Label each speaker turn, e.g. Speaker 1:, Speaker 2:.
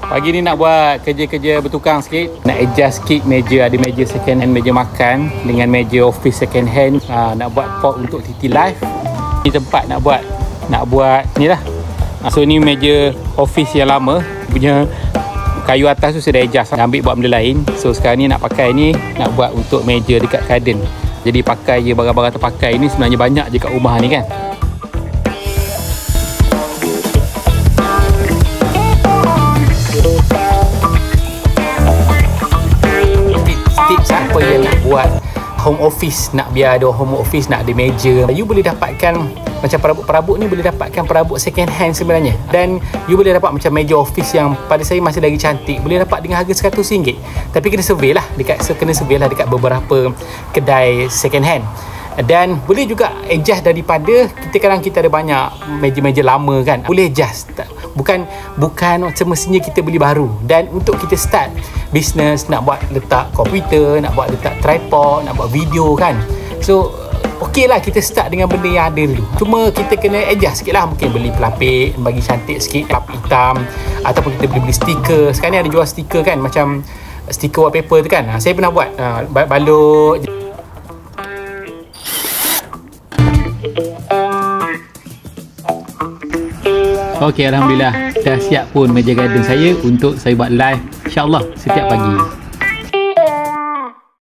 Speaker 1: Pagi ni nak buat kerja-kerja bertukang sikit. Nak adjust sikit meja. Ada meja second hand, meja makan dengan meja office second hand. Nak buat pot untuk TT Live. Ni tempat nak buat ni lah. So ni meja office yang lama. Punya kayu atas tu sudah adjust. Ambil buat benda lain. So sekarang ni nak pakai ni. Nak buat untuk meja dekat garden. Jadi pakai je barang-barang terpakai ni. Sebenarnya banyak je kat rumah ni kan. Tips apa yang nak buat home office, nak biar ada home office, nak ada meja, you boleh dapatkan macam perabot-perabot ni, boleh dapatkan perabot second hand sebenarnya, dan you boleh dapat macam meja office yang pada saya masih lagi cantik, boleh dapat dengan harga RM100, tapi kena survey lah dekat beberapa kedai second hand. Dan boleh juga adjust daripada kita ada banyak meja-meja lama kan, boleh adjust, bukan semestinya kita beli baru. Dan untuk kita start bisnes, nak buat letak komputer, nak buat letak tripod, nak buat video kan, so okey lah kita start dengan benda yang ada dulu. Cuma kita kena adjust sikit lah, mungkin beli pelapik bagi cantik sikit, pelapik hitam, ataupun kita beli stiker. Sekarang ni ada jual stiker kan, macam stiker wallpaper tu kan. Saya pernah buat balut. Okey, Alhamdulillah dah siap pun meja garden saya untuk saya buat live, insyaAllah setiap pagi.